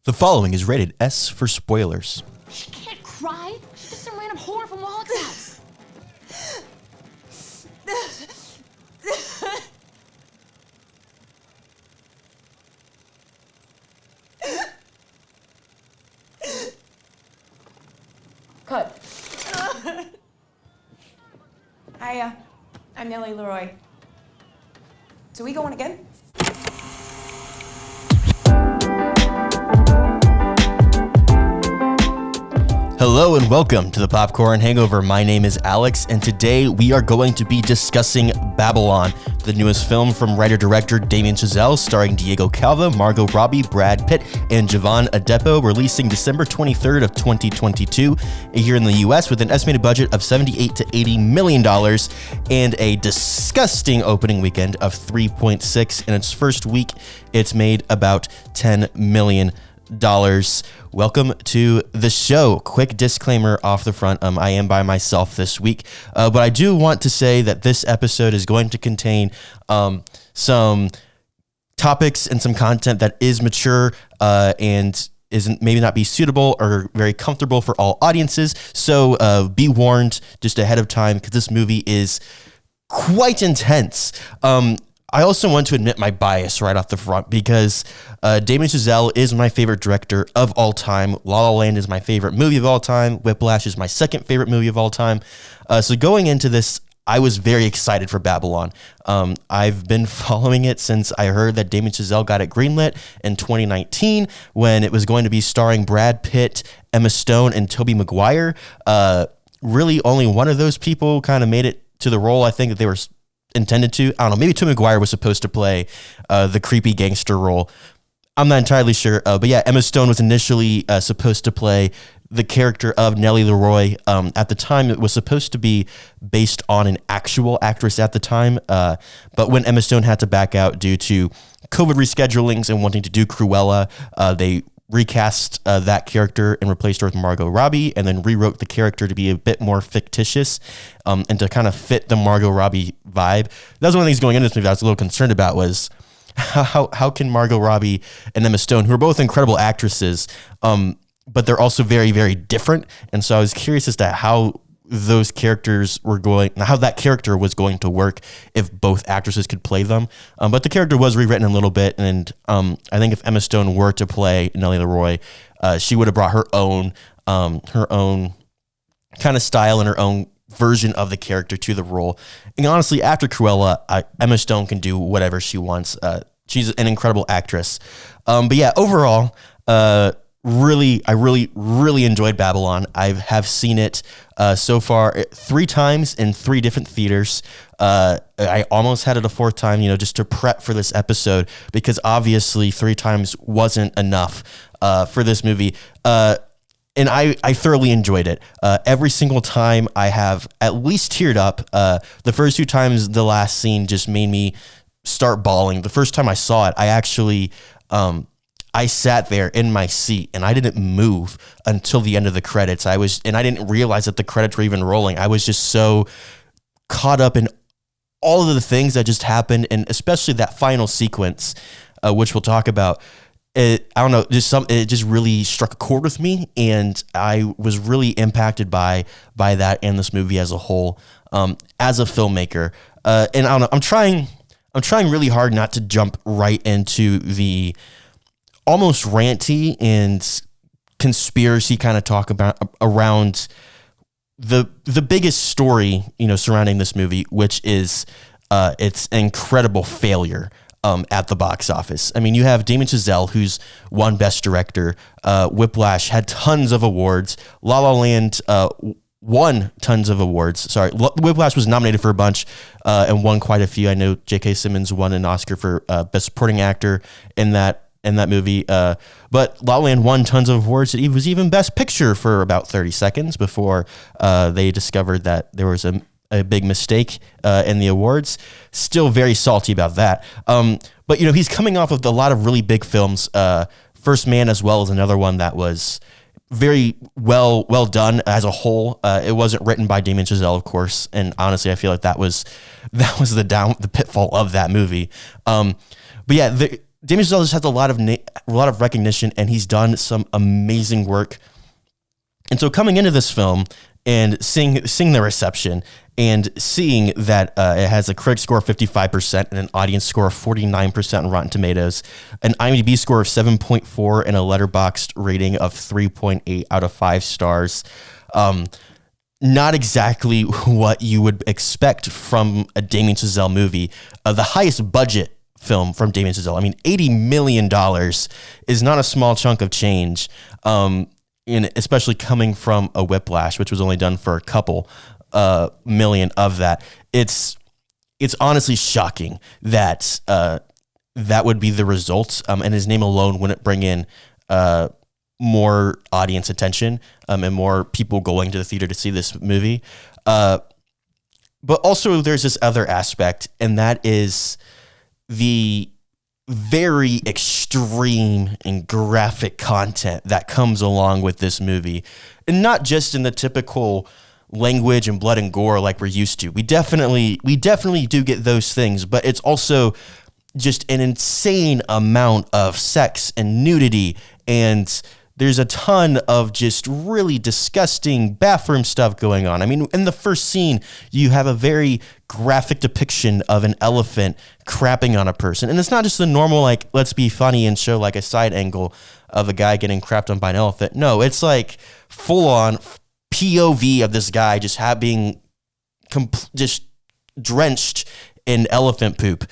The following is rated S for spoilers. She can't cry. She's just some random whore from Wallack's house. Cut. Hiya, I'm Nellie Leroy. So we going again? Hello and welcome to the Popcorn Hangover. My name is Alex, and today we are going to be discussing Babylon, the newest film from writer-director Damien Chazelle, starring Diego Calva, Margot Robbie, Brad Pitt, and Jovan Adepo, releasing December 23rd of 2022 here in the US with an estimated budget of $78 to $80 million and a disgusting opening weekend of 3.6. In its first week, it's made about $10 million. Welcome to the show. Quick disclaimer off the front. I am by myself this week, but I do want to say that this episode is going to contain some topics and some content that is mature and isn't maybe not be suitable or very comfortable for all audiences. So be warned just ahead of time, because this movie is quite intense. I also want to admit my bias right off the front, because Damien Chazelle is my favorite director of all time. La La Land is my favorite movie of all time. Whiplash is my second favorite movie of all time. So going into this, I was very excited for Babylon. I've been following it since I heard that Damien Chazelle got it greenlit in 2019 when it was going to be starring Brad Pitt, Emma Stone, and Tobey Maguire. Really, only one of those people kind of made it to the role I think that they were intended to. I don't know, maybe Tobey Maguire was supposed to play the creepy gangster role. I'm not entirely sure, but yeah, Emma Stone was initially supposed to play the character of Nellie Leroy. At the time, it was supposed to be based on an actual actress at the time, but when Emma Stone had to back out due to COVID reschedulings and wanting to do Cruella, they recast that character and replaced her with Margot Robbie, and then rewrote the character to be a bit more fictitious and to kind of fit the Margot Robbie vibe. That was one of the things going into this movie I was a little concerned about, was how can Margot Robbie and Emma Stone, who are both incredible actresses, but they're also very, very different. And so I was curious as to how those characters were going, how that character was going to work if both actresses could play them. But the character was rewritten a little bit, and I think if Emma Stone were to play Nellie Leroy, she would have brought her own kind of style and her own version of the character to the role. And honestly, after Cruella, Emma Stone can do whatever she wants. She's an incredible actress. But yeah, overall, I really enjoyed Babylon. I have seen it so far 3 times in 3 different theaters. I almost had it a 4th time, just to prep for this episode, because obviously 3 times wasn't enough for this movie. And I thoroughly enjoyed it. Every single time I have at least teared up. The first 2 times, the last scene just made me start bawling. The first time I saw it, I actually I sat there in my seat and I didn't move until the end of the credits. I didn't realize that the credits were even rolling. I was just so caught up in all of the things that just happened, and especially that final sequence, which we'll talk about. It just really struck a chord with me, and I was really impacted by that and this movie as a whole, as a filmmaker. And I don't know, I'm trying really hard not to jump right into the almost ranty and conspiracy kind of talk about around the biggest story, surrounding this movie, which is its incredible failure at the box office. I mean, you have Damien Chazelle, who's won Best Director. Whiplash had tons of awards. La La Land won tons of awards. Sorry, Whiplash was nominated for a bunch and won quite a few. I know J.K. Simmons won an Oscar for Best Supporting Actor in that movie. But La La Land won tons of awards. It was even Best Picture for about 30 seconds before they discovered that there was a big mistake in the awards. Still very salty about that. But he's coming off of a lot of really big films. First Man as well as another one that was very well done as a whole. It wasn't written by Damien Chazelle, of course, and honestly, I feel like that was the pitfall of that movie. But yeah, Damien Chazelle just has a lot of recognition, and he's done some amazing work. And so coming into this film and seeing the reception and seeing that it has a critic score of 55% and an audience score of 49% on Rotten Tomatoes, an IMDb score of 7.4 and a Letterboxd rating of 3.8 out of 5 stars. Not exactly what you would expect from a Damien Chazelle movie. The highest budget film from Damien Chazelle. I mean, $80 million is not a small chunk of change. Especially coming from a Whiplash, which was only done for a couple million of that. It's honestly shocking that that would be the result, and his name alone wouldn't bring in more audience attention and more people going to the theater to see this movie. But also there's this other aspect, and that is the very extreme and graphic content that comes along with this movie, and not just in the typical language and blood and gore like we're used to. We definitely do get those things, but it's also just an insane amount of sex and nudity, and there's a ton of just really disgusting bathroom stuff going on. I mean, in the first scene, you have a very graphic depiction of an elephant crapping on a person. And it's not just the normal, like, let's be funny and show like a side angle of a guy getting crapped on by an elephant. No, it's like full on POV of this guy just being just drenched in elephant poop,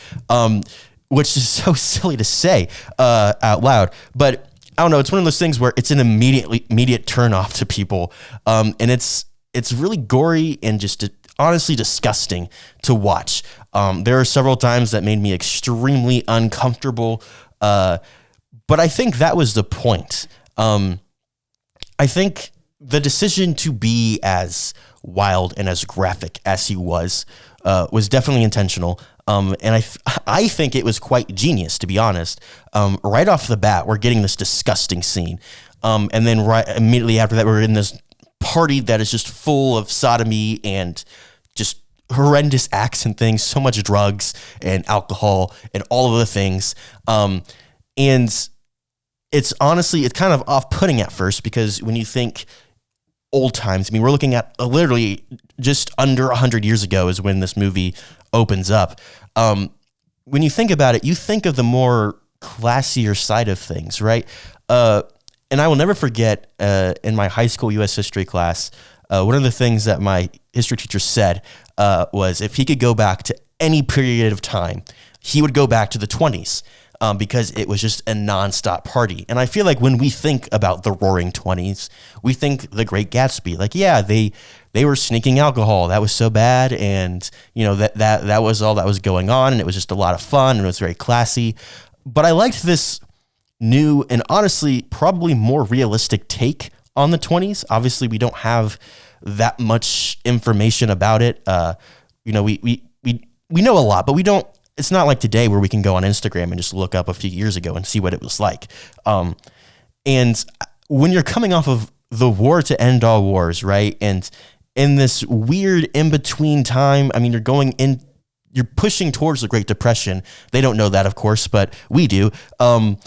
which is so silly to say out loud. But I don't know. It's one of those things where it's an immediate turn off to people. And it's really gory and just honestly disgusting to watch. There are several times that made me extremely uncomfortable. But I think that was the point. I think the decision to be as wild and as graphic as he was definitely intentional. And I think it was quite genius, to be honest. Right off the bat, we're getting this disgusting scene. And then right immediately after that, we're in this party that is just full of sodomy and just horrendous acts and things, so much drugs and alcohol and all of the things. And it's kind of off-putting at first, because when you think old times, I mean, we're looking at literally just under 100 years ago is when this movie opens up. When you think about it, you think of the more classier side of things, right? And I will never forget in my high school U.S. history class, one of the things that my history teacher said was if he could go back to any period of time, he would go back to the 20s. Because it was just a nonstop party. And I feel like when we think about the Roaring 20s, we think The Great Gatsby. Like, yeah, they were sneaking alcohol. That was so bad. And, you know, that was all that was going on. And it was just a lot of fun, and it was very classy. But I liked this new and honestly probably more realistic take on the 20s. Obviously, we don't have that much information about it. We know a lot, but we don't. It's not like today where we can go on Instagram and just look up a few years ago and see what it was like. And when you're coming off of the war to end all wars, right? And in this weird in-between time, I mean, you're pushing towards the Great Depression. They don't know that, of course, but we do. And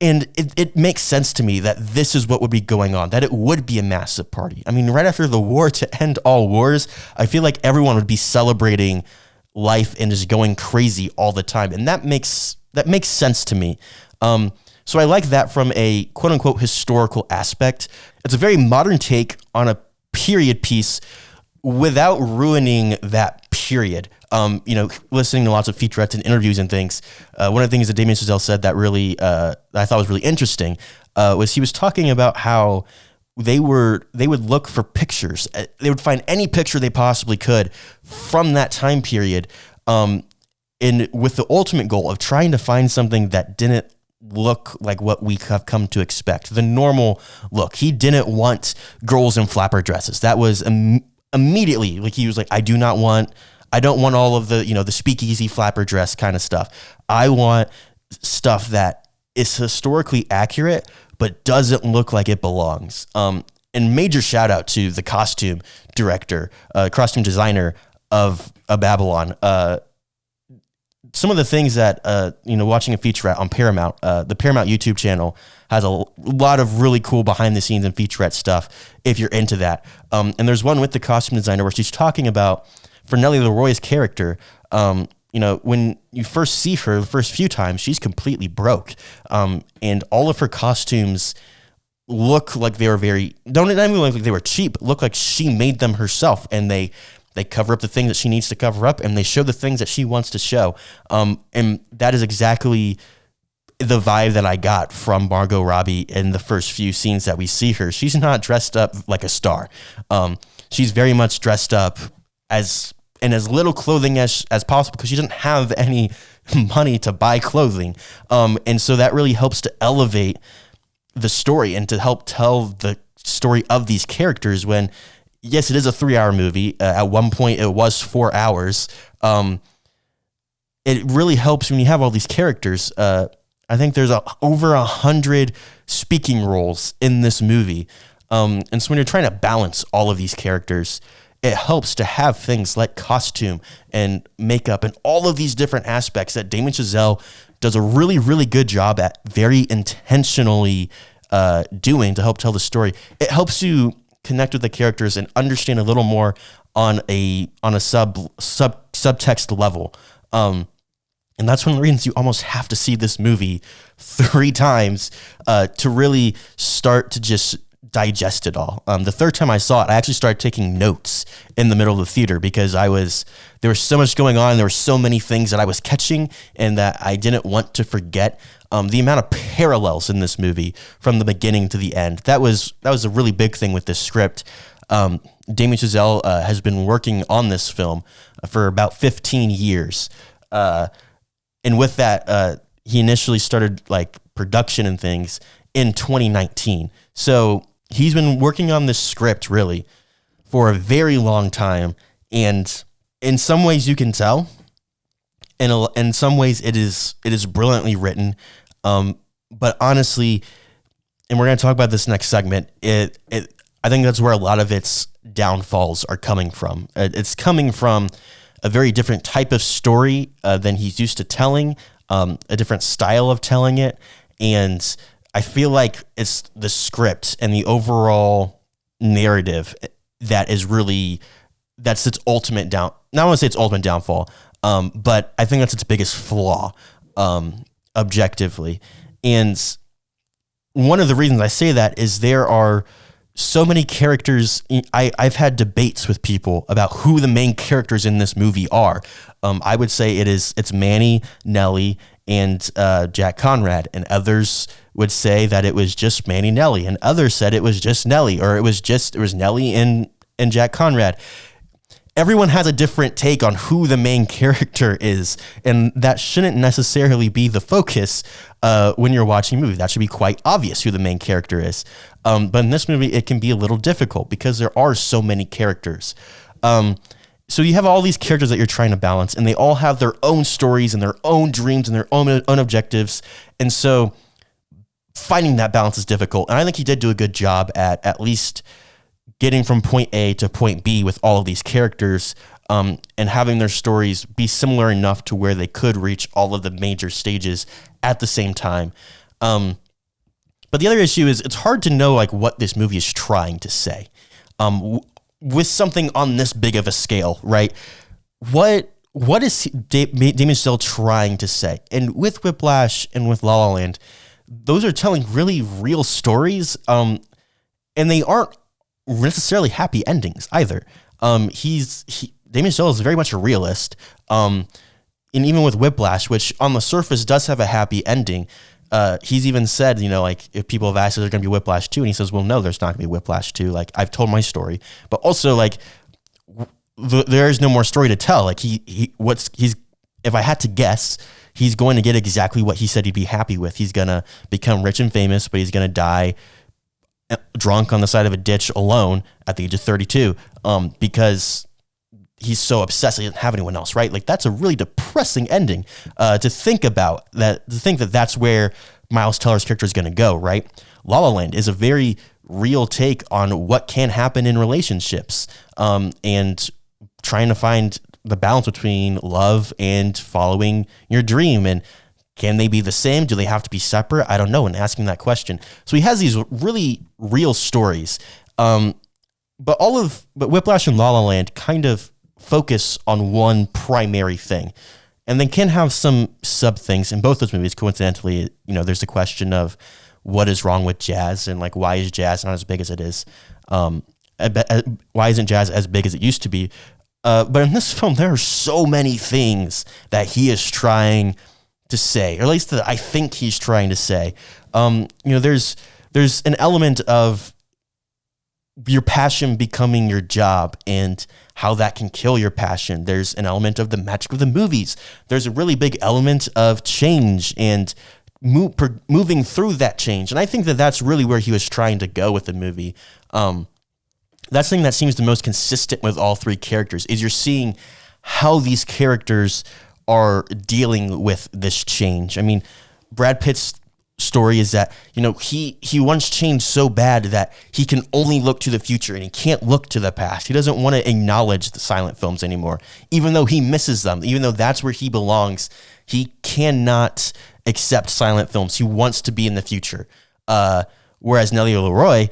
it makes sense to me that this is what would be going on, that it would be a massive party. I mean, right after the war to end all wars, I feel like everyone would be celebrating life and just going crazy all the time. And that makes sense to me. So I like that from a quote unquote historical aspect. It's a very modern take on a period piece without ruining that period. Listening to lots of featurettes and interviews and things, one of the things that Damien Chazelle said that really, I thought was really interesting, was he was talking about how they would look for pictures. They would find any picture they possibly could from that time period, and with the ultimate goal of trying to find something that didn't look like what we have come to expect, the normal look. He didn't want girls in flapper dresses. That was immediately, like, he was like, I don't want all of the, the speakeasy flapper dress kind of stuff. I want stuff that is historically accurate, but doesn't look like it belongs. And major shout out to the costume director, costume designer of Babylon. some of the things that, watching a featurette on Paramount, the Paramount YouTube channel has a lot of really cool behind the scenes and featurette stuff if you're into that. And there's one with the costume designer where she's talking about, for Nellie Leroy's character, when you first see her the first few times, she's completely broke. And all of her costumes look like they were don't even look like they were cheap, look like she made them herself. And they cover up the things that she needs to cover up, and they show the things that she wants to show. And that is exactly the vibe that I got from Margot Robbie in the first few scenes that we see her. She's not dressed up like a star. She's very much dressed up in as little clothing as possible, because she doesn't have any money to buy clothing. And so that really helps to elevate the story and to help tell the story of these characters when, yes, it is a 3-hour movie. At one point it was 4 hours. It really helps when you have all these characters. I think there's over 100 speaking roles in this movie. And so when you're trying to balance all of these characters, it helps to have things like costume and makeup and all of these different aspects that Damien Chazelle does a really, really good job at, very intentionally doing to help tell the story. It helps you connect with the characters and understand a little more on a subtext level. And that's one of the reasons you almost have to see this movie 3 times to really start to just digest it all. The third time I saw it, I actually started taking notes in the middle of the theater because there was so much going on. And there were so many things that I was catching and that I didn't want to forget. The amount of parallels in this movie from the beginning to the end, that was a really big thing with this script. Damien Chazelle has been working on this film for about 15 years. And with that, he initially started like production and things in 2019. So he's been working on this script really for a very long time. And in some ways you can tell, and in some ways it is brilliantly written. But honestly, and we're going to talk about this next segment, I think that's where a lot of its downfalls are coming from. It's coming from a very different type of story than he's used to telling, a different style of telling it. And I feel like it's the script and the overall narrative that's its ultimate not want to say its ultimate downfall, but I think that's its biggest flaw, objectively. And one of the reasons I say that is there are so many characters. I've had debates with people about who the main characters in this movie are. I would say it's Manny, Nellie, and Jack Conrad, and others would say that it was just Manny, Nellie, and others said it was just Nellie, or it was Nellie and Jack Conrad. Everyone has a different take on who the main character is, and that shouldn't necessarily be the focus when you're watching a movie. That should be quite obvious who the main character is. But in this movie, it can be a little difficult because there are so many characters. So you have all these characters that you're trying to balance, and they all have their own stories and their own dreams and their own objectives. And so finding that balance is difficult. And I think he did do a good job at least getting from point A to point B with all of these characters, and having their stories be similar enough to where they could reach all of the major stages at the same time. But the other issue is it's hard to know like what this movie is trying to say. With something on this big of a scale, right? What is Damien Chazelle trying to say? And with Whiplash and with La La Land, those are telling really real stories, and they aren't necessarily happy endings either. Damien Chazelle is very much a realist, and even with Whiplash, which on the surface does have a happy ending, he's even said, like if people have asked if there's going to be Whiplash 2, and he says, well, no, there's not going to be Whiplash 2. Like I've told my story, but also like there is no more story to tell. Like if I had to guess, he's going to get exactly what he said he'd be happy with. He's going to become rich and famous, but he's going to die drunk on the side of a ditch alone at the age of 32, because he's so obsessed he doesn't have anyone else, right? Like that's a really depressing ending to think about, to think that that's where Miles Teller's character is going to go, right? La La Land is a very real take on what can happen in relationships, and trying to find the balance between love and following your dream, and can they be the same? Do they have to be separate? I don't know. And asking that question. So he has these really real stories. But Whiplash and La La Land kind of focus on one primary thing. And they can have some sub things in both those movies. Coincidentally, there's the question of what is wrong with jazz, and like, why is jazz not as big as it is? Why isn't jazz as big as it used to be? But in this film, there are so many things that he is trying to say, or at least that I think he's trying to say. There's an element of your passion becoming your job and how that can kill your passion. There's an element of the magic of the movies. There's a really big element of change and moving through that change. And I think that that's really where he was trying to go with the movie. That's the thing that seems the most consistent with all three characters, is you're seeing how these characters are dealing with this change. I mean, Brad Pitt's story is that, he wants change so bad that he can only look to the future and he can't look to the past. He doesn't want to acknowledge the silent films anymore, even though he misses them, even though that's where he belongs. He cannot accept silent films. He wants to be in the future. Whereas Nellie Leroy,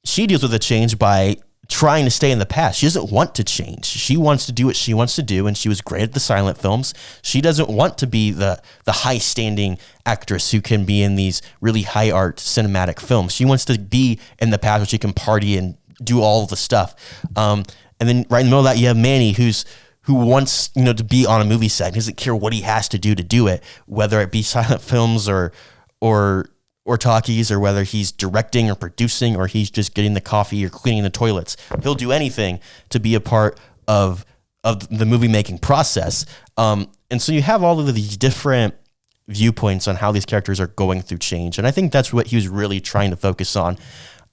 she deals with the change by trying to stay in the past. She doesn't want to change. She wants to do what she wants to do, and she was great at the silent films. She doesn't want to be the high-standing actress who can be in these really high-art cinematic films. She wants to be in the past where she can party and do all the stuff. And then right in the middle of that, you have Manny, who wants to be on a movie set. He doesn't care what he has to do it, whether it be silent films or talkies, or whether he's directing or producing, or he's just getting the coffee or cleaning the toilets. He'll do anything to be a part of the movie making process. And so you have all of these different viewpoints on how these characters are going through change. And I think that's what he was really trying to focus on.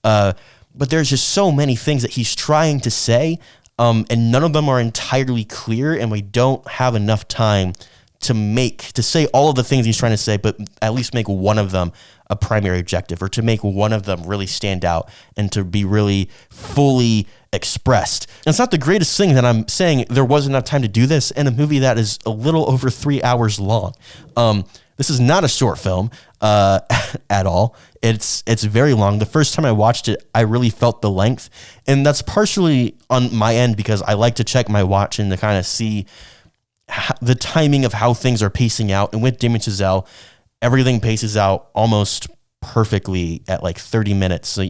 But there's just so many things that he's trying to say, and none of them are entirely clear, and we don't have enough time to say all of the things he's trying to say, but at least make one of them a primary objective, or to make one of them really stand out and to be really fully expressed. And it's not the greatest thing that I'm saying there wasn't enough time to do this in a movie that is a little over 3 hours long. This is not a short film at all. It's very long. The first time I watched it, I really felt the length, and that's partially on my end because I like to check my watch and to kind of see the timing of how things are pacing out. And with Damien Chazelle, everything paces out almost perfectly at like 30 minutes. So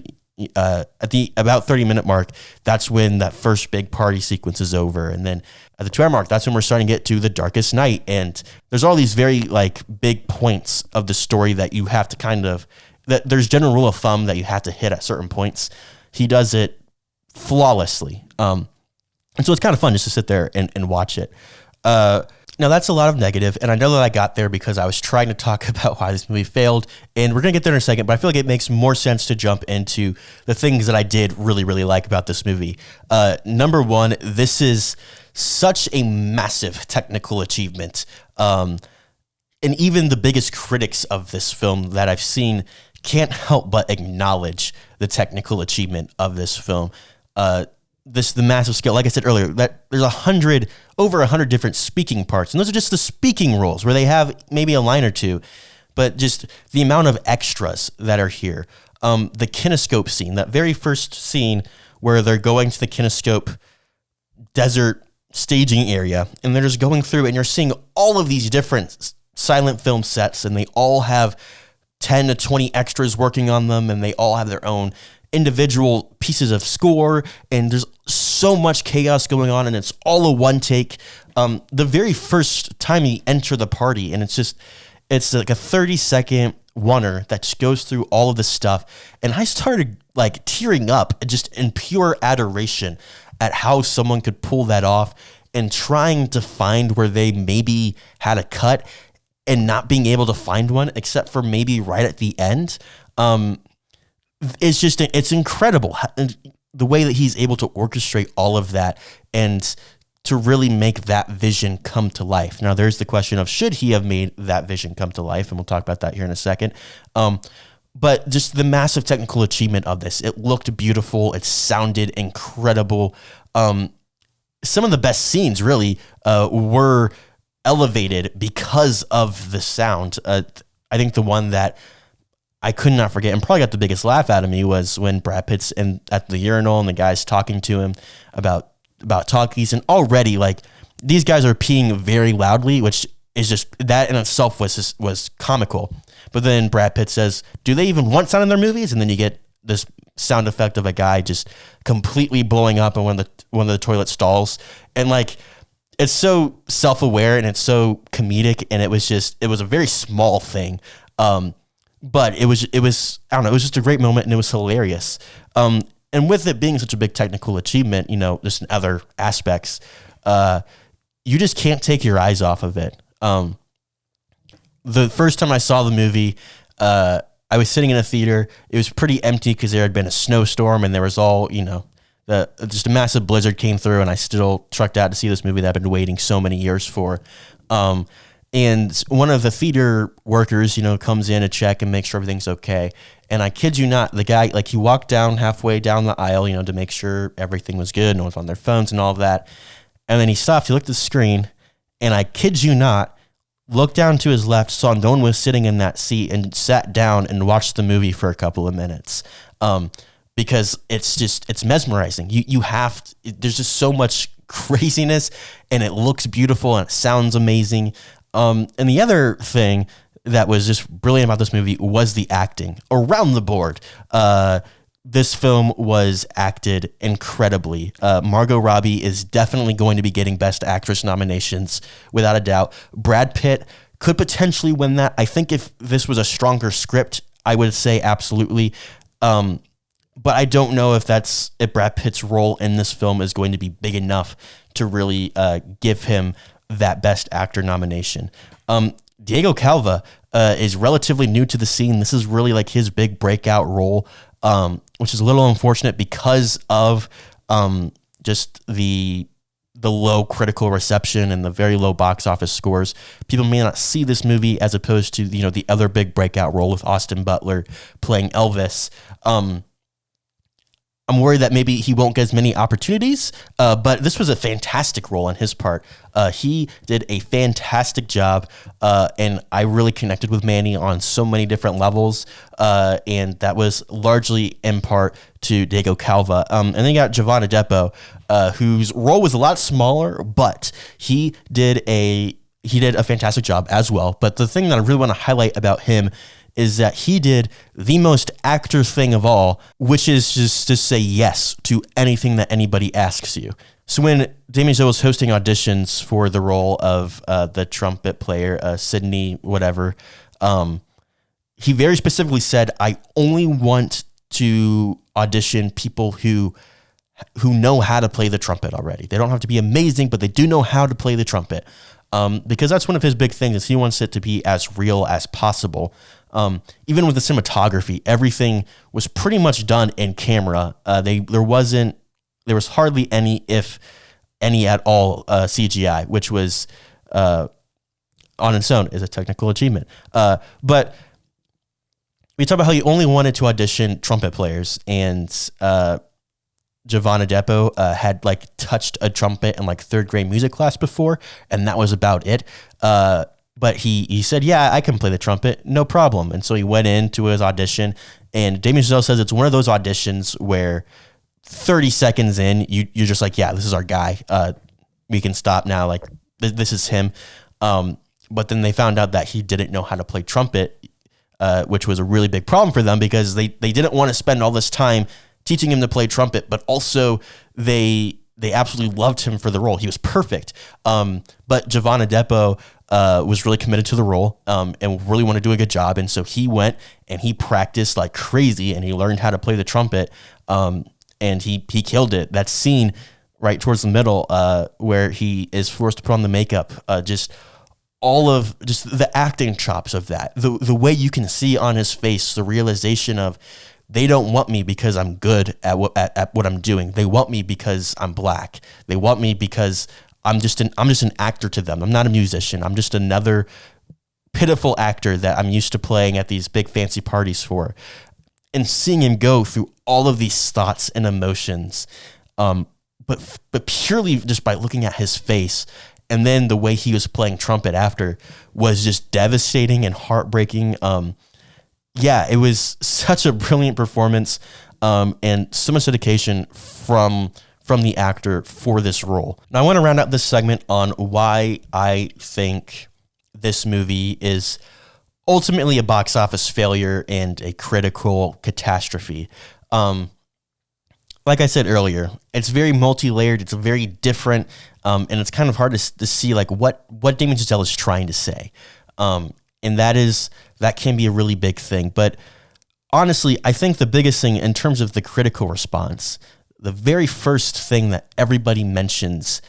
at the about 30-minute mark, that's when that first big party sequence is over. And then at the 2-hour mark, that's when we're starting to get to the darkest night. And there's all these very like big points of the story that you have to that there's general rule of thumb that you have to hit at certain points. He does it flawlessly. And so it's kind of fun just to sit there and watch it. Now that's a lot of negative, and I know that I got there because I was trying to talk about why this movie failed, and we're going to get there in a second, but I feel like it makes more sense to jump into the things that I did really, really like about this movie. Number one, this is such a massive technical achievement. And even the biggest critics of this film that I've seen can't help but acknowledge the technical achievement of this film. The massive scale, like I said earlier, that there's over 100 different speaking parts, and those are just the speaking roles where they have maybe a line or two, but just the amount of extras that are here. The kinescope scene, that very first scene where they're going to the kinescope desert staging area, and they're just going through, and you're seeing all of these different silent film sets, and they all have 10 to 20 extras working on them, and they all have their own individual pieces of score, and there's so much chaos going on, and it's all a one take. The very first time you enter the party, and it's like a 30-second oneer that just goes through all of this stuff, and I started like tearing up just in pure adoration at how someone could pull that off, and trying to find where they maybe had a cut and not being able to find one except for maybe right at the end. It's incredible the way that he's able to orchestrate all of that and to really make that vision come to life. Now, there's the question of, should he have made that vision come to life? And we'll talk about that here in a second. But just the massive technical achievement of this. It looked beautiful. It sounded incredible. some of the best scenes really were elevated because of the sound. I think the one that I could not forget and probably got the biggest laugh out of me was when Brad Pitt's at the urinal and the guy's talking to him about talkies, and already like these guys are peeing very loudly, which is just, that in itself was comical. But then Brad Pitt says, "Do they even want sound in their movies?" And then you get this sound effect of a guy just completely blowing up in one of the toilet stalls, and like it's so self-aware and it's so comedic, and it was a very small thing. But it was I don't know, it was just a great moment, and it was hilarious. And with it being such a big technical achievement, you know, just in other aspects, you just can't take your eyes off of it. The first time I saw the movie, I was sitting in a theater. It was pretty empty because there had been a snowstorm, and there was all, you know, just a massive blizzard came through, and I still trucked out to see this movie that I've been waiting so many years for. And one of the theater workers, you know, comes in to check and make sure everything's okay. And I kid you not, the guy, like, he walked down halfway down the aisle, you know, to make sure everything was good, no one's on their phones and all of that. And then he stopped, he looked at the screen, and I kid you not, looked down to his left, saw no one was sitting in that seat, and sat down and watched the movie for a couple of minutes. Because it's mesmerizing. You have to, there's just so much craziness, and it looks beautiful, and it sounds amazing. And the other thing that was just brilliant about this movie was the acting around the board. This film was acted incredibly. Margot Robbie is definitely going to be getting Best Actress nominations, without a doubt. Brad Pitt could potentially win that. I think if this was a stronger script, I would say absolutely. But I don't know if Brad Pitt's role in this film is going to be big enough to really give him that Best Actor nomination. Diego Calva is relatively new to the scene. This is really like his big breakout role, which is a little unfortunate because of just the low critical reception and the very low box office scores. People may not see this movie as opposed to, you know, the other big breakout role with Austin Butler playing Elvis. I'm worried that maybe he won't get as many opportunities, but this was a fantastic role on his part. He did a fantastic job, and I really connected with Manny on so many different levels, and that was largely in part to Diego Calva. And then you got Jovan Adepo, whose role was a lot smaller, but he did a fantastic job as well. But the thing that I really want to highlight about him is that he did the most actor thing of all, which is just to say yes to anything that anybody asks you. So when Damien Chazelle was hosting auditions for the role of the trumpet player, Sydney, whatever, he very specifically said, "I only want to audition people who know how to play the trumpet already. They don't have to be amazing, but they do know how to play the trumpet." Because that's one of his big things, is he wants it to be as real as possible. Even with the cinematography, everything was pretty much done in camera. There was hardly any, if any at all, CGI, which was on its own is a technical achievement. But we talk about how he only wanted to audition trumpet players, and Jovan Adepo had like touched a trumpet in like third grade music class before, and that was about it. But he said, "Yeah, I can play the trumpet, no problem." And so he went into his audition, and Damien Chazelle says it's one of those auditions where 30 seconds in, you're just like, "Yeah, this is our guy. We can stop now. Like, this is him." But then they found out that he didn't know how to play trumpet, which was a really big problem for them, because they didn't want to spend all this time teaching him to play trumpet, but also they absolutely loved him for the role. He was perfect. But Jovan Adepo was really committed to the role and really wanted to do a good job. And so he went and he practiced like crazy, and he learned how to play the trumpet, and he killed it. That scene right towards the middle where he is forced to put on the makeup, just the acting chops of that, the way you can see on his face the realization of, they don't want me because I'm good at what I'm doing. They want me because I'm black. They want me because I'm just an actor to them. I'm not a musician. I'm just another pitiful actor that I'm used to playing at these big fancy parties for. And seeing him go through all of these thoughts and emotions, but purely just by looking at his face, and then the way he was playing trumpet after was just devastating and heartbreaking. Yeah, it was such a brilliant performance, and so much dedication from the actor for this role. Now, I want to round out this segment on why I think this movie is ultimately a box office failure and a critical catastrophe. Like I said earlier, it's very multi-layered. It's very different, and it's kind of hard to see like what Damien Chazelle is trying to say, and that can be a really big thing. But honestly, I think the biggest thing in terms of the critical response, the very first thing that everybody mentions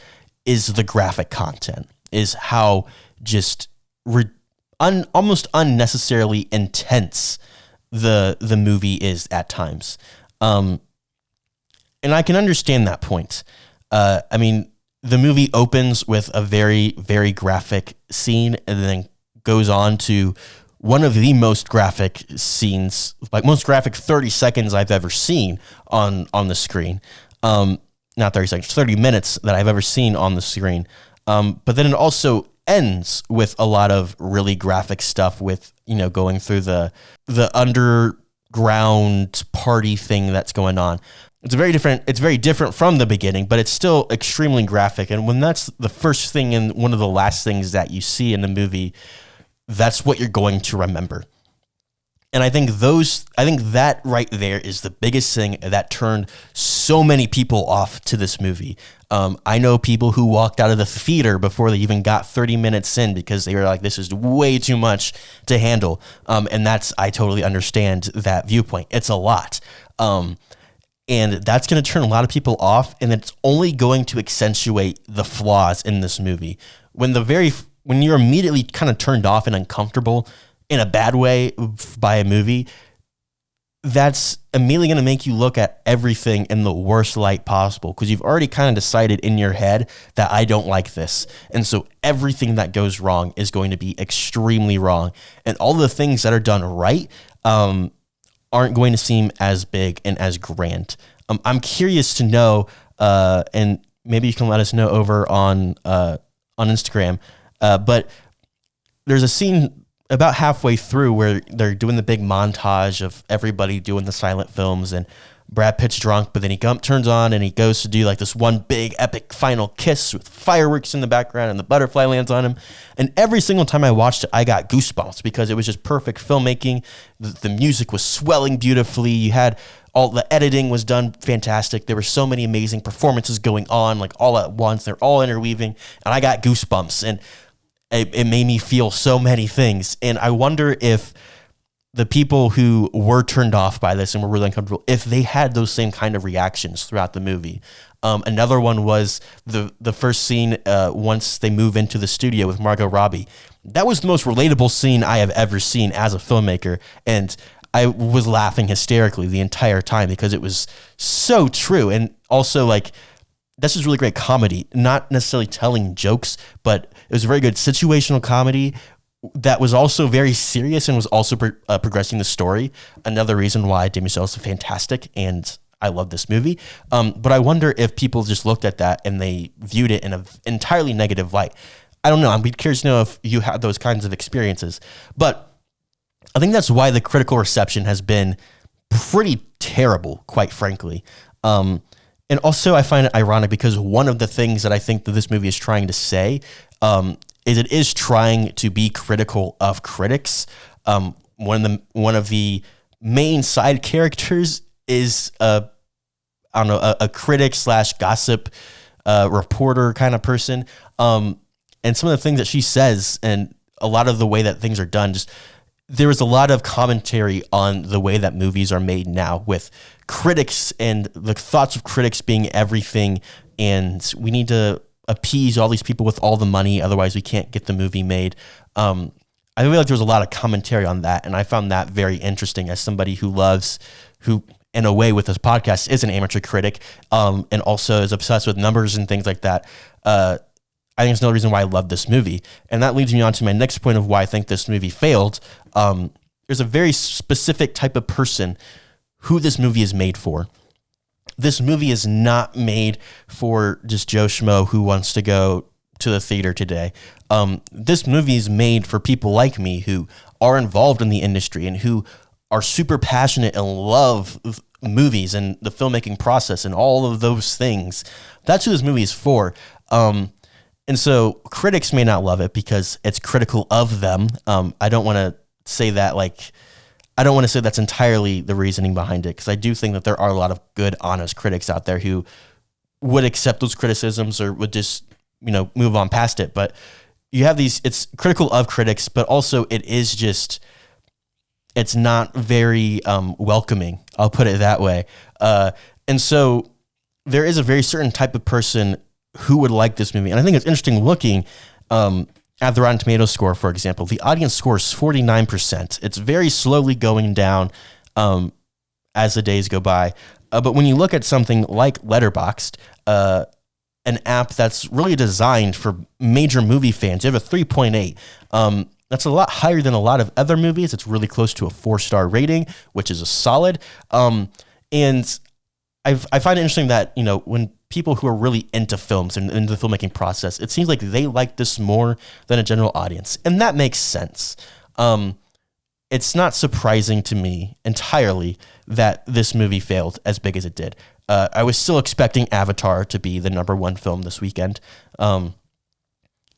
is the graphic content, is how just almost unnecessarily intense the movie is at times. And I can understand that point. I mean, the movie opens with a very, very graphic scene and then goes on to one of the most graphic scenes, like most graphic 30 seconds I've ever seen on the screen. Not 30 seconds, 30 minutes that I've ever seen on the screen. But then it also ends with a lot of really graphic stuff with, going through the underground party thing that's going on. It's very different from the beginning, but it's still extremely graphic. And when that's the first thing and one of the last things that you see in the movie, that's what you're going to remember. And I think that right there is the biggest thing that turned so many people off to this movie. I know people who walked out of the theater before they even got 30 minutes in because they were like, this is way too much to handle. And I totally understand that viewpoint. It's a lot. And that's going to turn a lot of people off, and it's only going to accentuate the flaws in this movie. When you're immediately kind of turned off and uncomfortable in a bad way by a movie, that's immediately going to make you look at everything in the worst light possible, because you've already kind of decided in your head that I don't like this. And so everything that goes wrong is going to be extremely wrong. And all the things that are done right, aren't going to seem as big and as grand. I'm curious to know, and maybe you can let us know over on Instagram, but there's a scene about halfway through where they're doing the big montage of everybody doing the silent films, and Brad Pitt's drunk, but then he turns on and he goes to do like this one big epic final kiss with fireworks in the background and the butterfly lands on him. And every single time I watched it, I got goosebumps because it was just perfect filmmaking. The music was swelling beautifully. You had all the editing was done fantastic. There were so many amazing performances going on, like all at once. They're all interweaving, and I got goosebumps, and it made me feel so many things. And I wonder if the people who were turned off by this and were really uncomfortable, if they had those same kind of reactions throughout the movie. Another one was the first scene once they move into the studio with Margot Robbie. That was the most relatable scene I have ever seen as a filmmaker, and I was laughing hysterically the entire time because it was so true. And also, like, that's just really great comedy, not necessarily telling jokes, but it was a very good situational comedy that was also very serious and was also progressing the story. Another reason why Damien Chazelle is fantastic, and I love this movie. But I wonder if people just looked at that and they viewed it in an entirely negative light. I don't know. I'm curious to know if you had those kinds of experiences. But I think that's why the critical reception has been pretty terrible, quite frankly. And also I find it ironic because one of the things that I think that this movie is trying to say is it is trying to be critical of critics. One of the main side characters is a critic / gossip reporter kind of person. And some of the things that she says and a lot of the way that things are done, just there was a lot of commentary on the way that movies are made now, with critics and the thoughts of critics being everything, and we need to appease all these people with all the money, otherwise we can't get the movie made. I feel like there was a lot of commentary on that, and I found that very interesting as somebody who in a way with this podcast is an amateur critic, and also is obsessed with numbers and things like that. I think it's another reason why I love this movie. And that leads me on to my next point of why I think this movie failed. There's a very specific type of person who this movie is made for. this movie is not made for just Joe Schmo who wants to go to the theater today. This movie is made for people like me who are involved in the industry and who are super passionate and love movies and the filmmaking process and all of those things. That's who this movie is for. And so critics may not love it because it's critical of them. I don't want to say that that's entirely the reasoning behind it, because I do think that there are a lot of good, honest critics out there who would accept those criticisms or would just, move on past it. But you have it's critical of critics, but also it's not very welcoming. I'll put it that way. And so there is a very certain type of person who would like this movie. And I think it's interesting looking at the Rotten Tomatoes score, for example. The audience score is 49%. It's very slowly going down as the days go by. But when you look at something like Letterboxd, an app that's really designed for major movie fans, you have a 3.8. That's a lot higher than a lot of other movies. It's really close to a 4-star rating, which is a solid. And I find it interesting that, when people who are really into films and into the filmmaking process, it seems like they like this more than a general audience. And that makes sense. It's not surprising to me entirely that this movie failed as big as it did. I was still expecting Avatar to be the #1 film this weekend.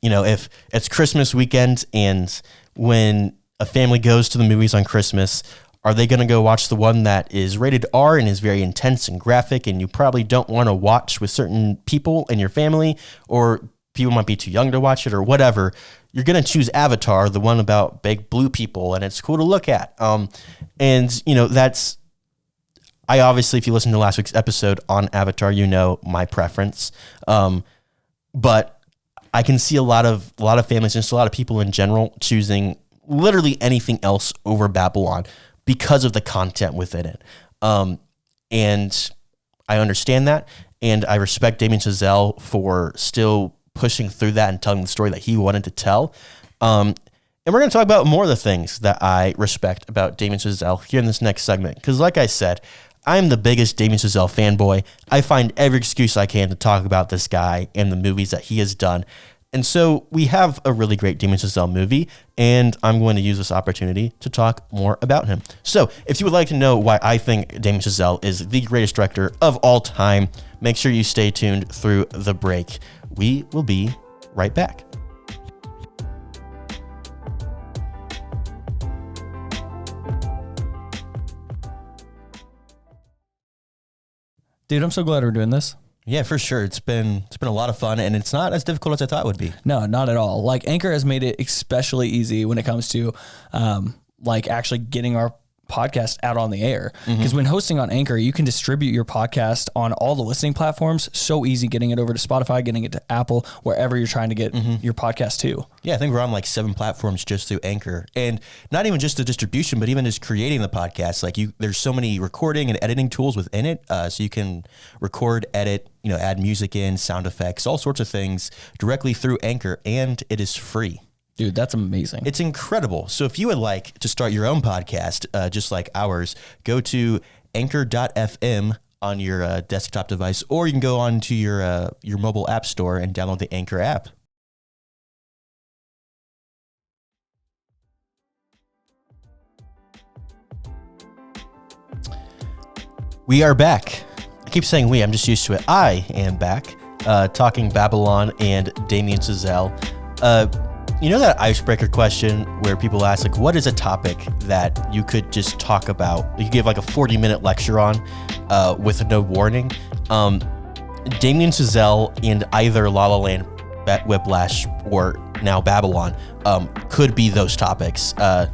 If it's Christmas weekend and when a family goes to the movies on Christmas, are they going to go watch the one that is rated R and is very intense and graphic and you probably don't want to watch with certain people in your family, or people might be too young to watch it or whatever? You're going to choose Avatar, the one about big blue people, and it's cool to look at. I obviously, if you listen to last week's episode on Avatar, my preference. But I can see a lot of families and just a lot of people in general choosing literally anything else over Babylon because of the content within it. And I understand that, and I respect Damien Chazelle for still pushing through that and telling the story that he wanted to tell. And we're going to talk about more of the things that I respect about Damien Chazelle here in this next segment. Because like I said, I'm the biggest Damien Chazelle fanboy. I find every excuse I can to talk about this guy and the movies that he has done. And so we have a really great Damien Chazelle movie, and I'm going to use this opportunity to talk more about him. So if you would like to know why I think Damien Chazelle is the greatest director of all time, make sure you stay tuned through the break. We will be right back. Dude, I'm so glad we're doing this. Yeah, for sure. It's been a lot of fun, and it's not as difficult as I thought it would be. No, not at all. Like, Anchor has made it especially easy when it comes to actually getting our podcast out on the air. Because when hosting on Anchor, you can distribute your podcast on all the listening platforms. So easy getting it over to Spotify, getting it to Apple, wherever you're trying to get your podcast to. Yeah, I think we're on like 7 platforms just through Anchor. And not even just the distribution, but even just creating the podcast. Like there's so many recording and editing tools within it. So you can record, edit, add music in, sound effects, all sorts of things directly through Anchor, and it is free. Dude, that's amazing. It's incredible. So if you would like to start your own podcast, just like ours, go to anchor.fm on your desktop device, or you can go on to your mobile app store and download the Anchor app. We are back. I keep saying we, I'm just used to it. I am back, talking Babylon and Damien Chazelle. That icebreaker question where people ask, like, what is a topic that you could just talk about? You give like a 40-minute lecture on with no warning. Damien Chazelle and either La La Land, Whiplash, or now Babylon could be those topics. I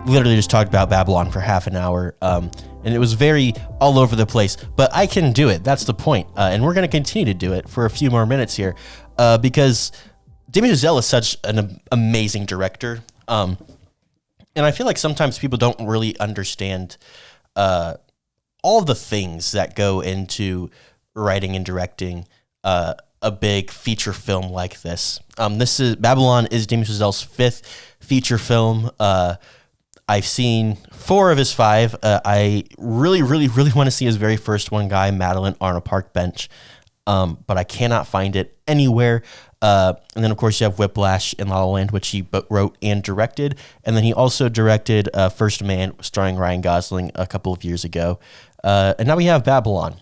literally just talked about Babylon for half an hour, and it was very all over the place. But I can do it. That's the point. And we're going to continue to do it for a few more minutes here because Damien Chazelle is such an amazing director. And I feel like sometimes people don't really understand all the things that go into writing and directing a big feature film like this. Babylon is Damien Chazelle's 5th feature film. I've seen 4 of his 5. I really want to see his very first one, Guy Madeline on a park bench, but I cannot find it anywhere. And then, of course, you have Whiplash and La La Land, which he wrote and directed. And then he also directed First Man, starring Ryan Gosling, a couple of years ago. And now we have Babylon.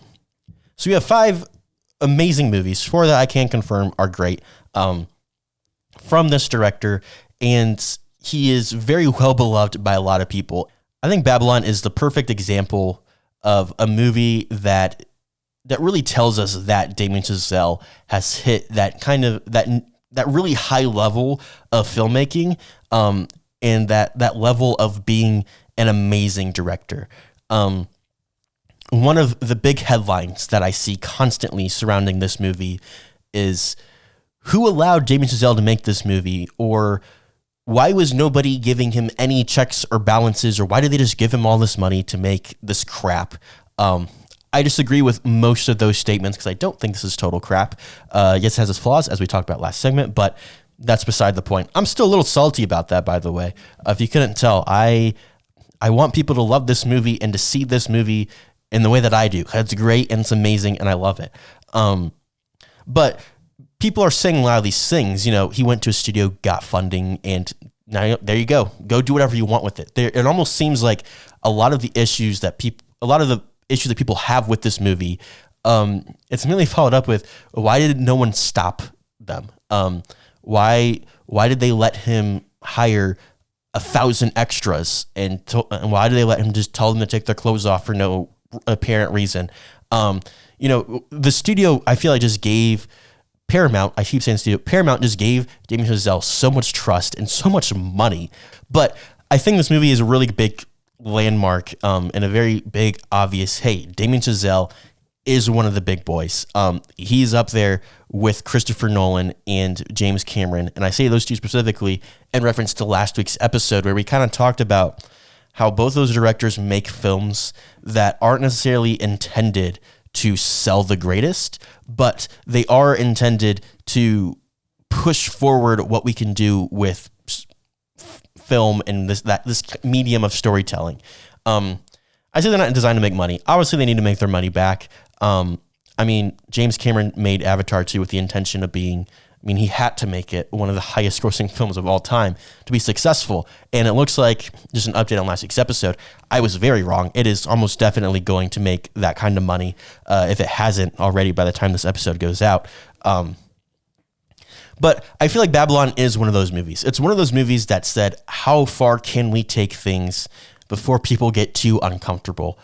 So we have 5 amazing movies. 4 that I can confirm are great from this director. And he is very well beloved by a lot of people. I think Babylon is the perfect example of a movie that really tells us that Damien Chazelle has hit that kind of that really high level of filmmaking, and that level of being an amazing director. One of the big headlines that I see constantly surrounding this movie is, who allowed Damien Chazelle to make this movie? Or why was nobody giving him any checks or balances? Or why did they just give him all this money to make this crap? I disagree with most of those statements because I don't think this is total crap. Yes, it has its flaws, as we talked about last segment, but that's beside the point. I'm still a little salty about that, by the way. If you couldn't tell, I want people to love this movie and to see this movie in the way that I do. It's great and it's amazing and I love it. But people are saying a lot of these things. You know, he went to a studio, got funding, and now there you go. Go do whatever you want with it. It almost seems like a lot of the issues that people have with this movie, it's really followed up with, why did no one stop them? Why did they let him hire 1,000 extras, and why did they let him just tell them to take their clothes off for no apparent reason? The studio, I feel like, just gave Paramount, I keep saying studio, Paramount just gave Damien Chazelle so much trust and so much money. But I think this movie is a really big landmark, and a very big, obvious, hey, Damien Chazelle is one of the big boys. He's up there with Christopher Nolan and James Cameron. And I say those two specifically in reference to last week's episode, where we kind of talked about how both those directors make films that aren't necessarily intended to sell the greatest, but they are intended to push forward what we can do with film and this medium of storytelling. I say they're not designed to make money. Obviously, they need to make their money back. James Cameron made Avatar 2 with the intention of being, he had to make it one of the highest grossing films of all time to be successful. And it looks like, just an update on last week's episode, I was very wrong. It is almost definitely going to make that kind of money, if it hasn't already by the time this episode goes out. But I feel like Babylon is one of those movies. It's one of those movies that said, how far can we take things before people get too uncomfortable?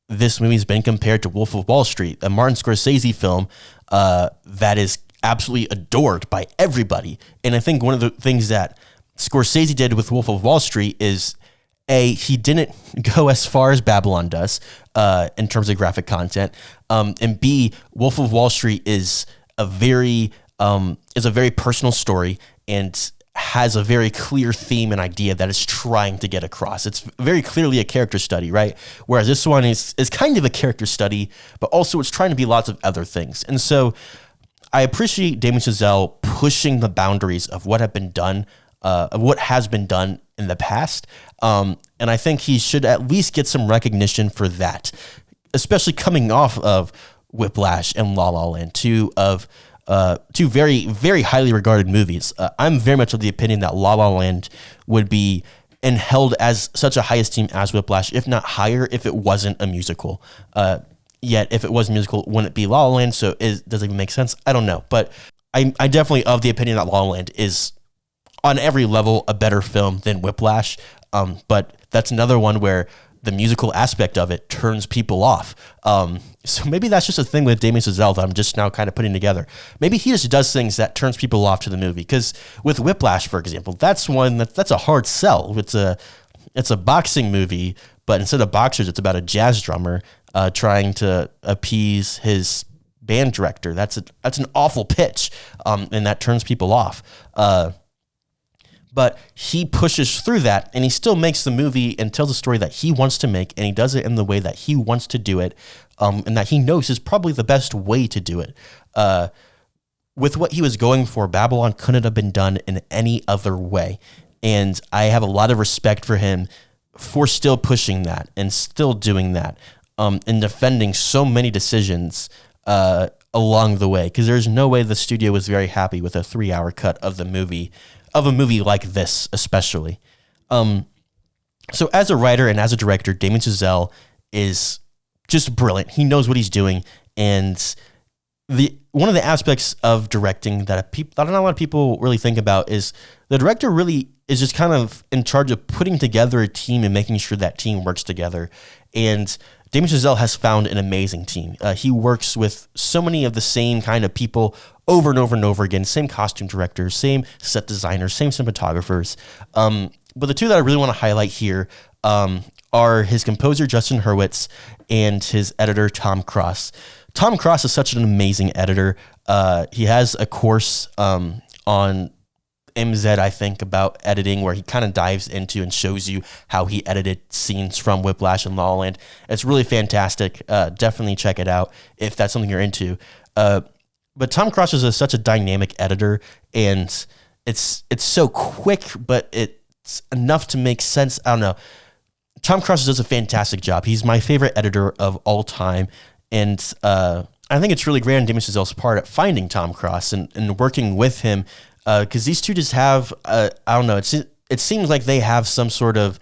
This movie's been compared to Wolf of Wall Street, a Martin Scorsese film that is absolutely adored by everybody. And I think one of the things that Scorsese did with Wolf of Wall Street is, A, he didn't go as far as Babylon does in terms of graphic content, and B, Wolf of Wall Street is a very personal story and has a very clear theme and idea that it's trying to get across. It's very clearly a character study, right? Whereas this one is kind of a character study, but also it's trying to be lots of other things. And so I appreciate Damien Chazelle pushing the boundaries of what have been done, of what has been done in the past. And I think he should at least get some recognition for that, especially coming off of Whiplash and La La Land, two very, very highly regarded movies. I'm very much of the opinion that La La Land would be and held as such a high esteem as Whiplash, if not higher, if it wasn't a musical. Yet, if it was a musical, wouldn't it be La La Land? So does it even make sense? I don't know. But I definitely of the opinion that La La Land is, on every level, a better film than Whiplash. But that's another one where the musical aspect of it turns people off. So maybe that's just a thing with Damien Chazelle that I'm just now kind of putting together. Maybe he just does things that turns people off to the movie. Because with Whiplash, for example, that's a hard sell. It's a boxing movie, but instead of boxers, it's about a jazz drummer trying to appease his band director. That's an awful pitch, and that turns people off. But he pushes through that, and he still makes the movie and tells a story that he wants to make, and he does it in the way that he wants to do it, and that he knows is probably the best way to do it. With what he was going for, Babylon couldn't have been done in any other way. And I have a lot of respect for him for still pushing that and still doing that, and defending so many decisions along the way. Because there's no way the studio was very happy with a 3-hour cut of a movie like this, especially. So as a writer and as a director, Damien Chazelle is just brilliant. He knows what he's doing, and one of the aspects of directing that not a lot of people really think about is the director really is just kind of in charge of putting together a team and making sure that team works together. And Damien Chazelle has found an amazing team. He works with so many of the same kind of people over and over and over again, same costume directors, same set designers, same cinematographers. But the two that I really want to highlight here are his composer, Justin Hurwitz, and his editor, Tom Cross. Tom Cross is such an amazing editor. He has a course on MZ, I think, about editing, where he kind of dives into and shows you how he edited scenes from Whiplash and La La Land. It's really fantastic. Definitely check it out if that's something you're into. But Tom Cross is such a dynamic editor, and it's so quick, but it's enough to make sense. I don't know. Tom Cross does a fantastic job. He's my favorite editor of all time, and I think it's really great on Damien Chazelle's part at finding Tom Cross and working with him, because these two just have, I don't know, it seems like they have some sort of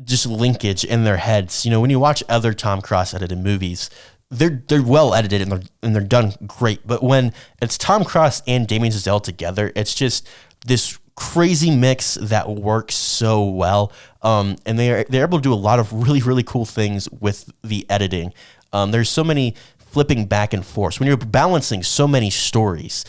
just linkage in their heads. You know, when you watch other Tom Cross edited movies, they're well edited and they're done great. But when it's Tom Cross and Damien Chazelle together, it's just this crazy mix that works so well. And they're able to do a lot of really, really cool things with the editing. There's so many flipping back and forth. When you're balancing so many stories,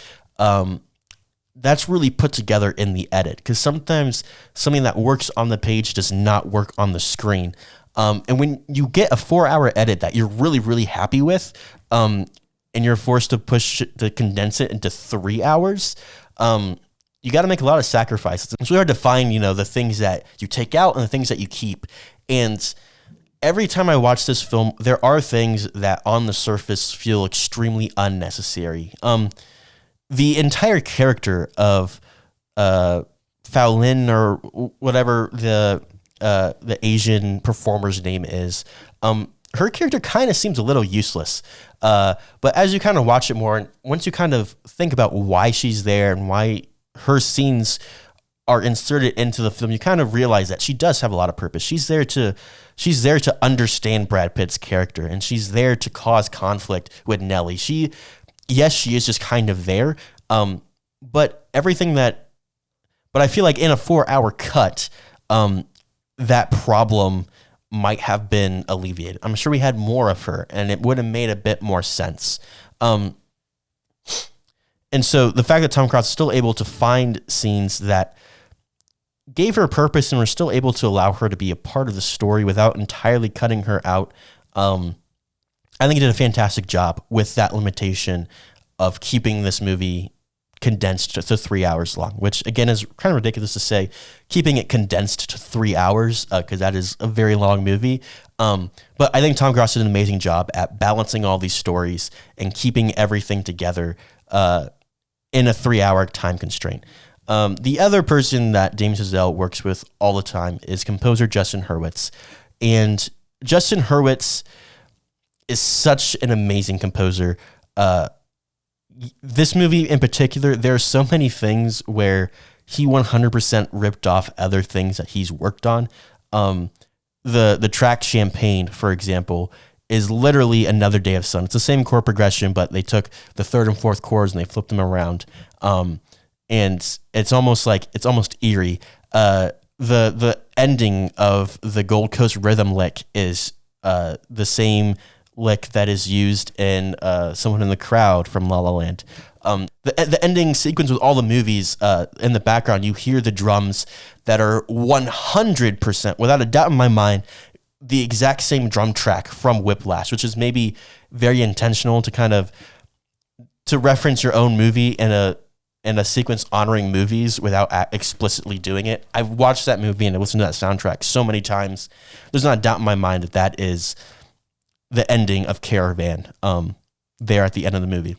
that's really put together in the edit, because sometimes something that works on the page does not work on the screen. And when you get a 4-hour edit that you're really, really happy with, and you're forced to condense it into 3 hours, you got to make a lot of sacrifices. It's really hard to find, the things that you take out and the things that you keep. And every time I watch this film, there are things that on the surface feel extremely unnecessary. The entire character of Faolin, or whatever the Asian performer's name is, her character kind of seems a little useless. But as you kind of watch it more, and once you kind of think about why she's there and why her scenes are inserted into the film, you kind of realize that she does have a lot of purpose. She's there to understand Brad Pitt's character, and she's there to cause conflict with Nellie. She is just kind of there. But I feel like in a 4-hour cut, that problem might have been alleviated. I'm sure we had more of her, and it would have made a bit more sense. And so the fact that Tom Cross is still able to find scenes that gave her purpose and were still able to allow her to be a part of the story without entirely cutting her out, I think he did a fantastic job with that limitation of keeping this movie condensed to 3 hours long, which again is kind of ridiculous to say, keeping it condensed to 3 hours, because that is a very long movie. But I think Tom Cross did an amazing job at balancing all these stories and keeping everything together in a 3-hour time constraint. The other person that Damien Chazelle works with all the time is composer Justin Hurwitz. And Justin Hurwitz is such an amazing composer. This movie in particular, there are so many things where he 100% ripped off other things that he's worked on. The track Champagne, for example, is literally Another Day of Sun. It's the same chord progression, but they took the third and fourth chords and they flipped them around. And it's almost eerie. The ending of the Gold Coast rhythm lick is the same lick that is used in Someone in the Crowd from La La Land. The ending sequence with all the movies, in the background, you hear the drums that are 100%, without a doubt in my mind, the exact same drum track from Whiplash, which is maybe very intentional to reference your own movie in a sequence honoring movies without explicitly doing it. I've watched that movie and I listened to that soundtrack so many times. There's not a doubt in my mind that is the ending of Caravan, there at the end of the movie.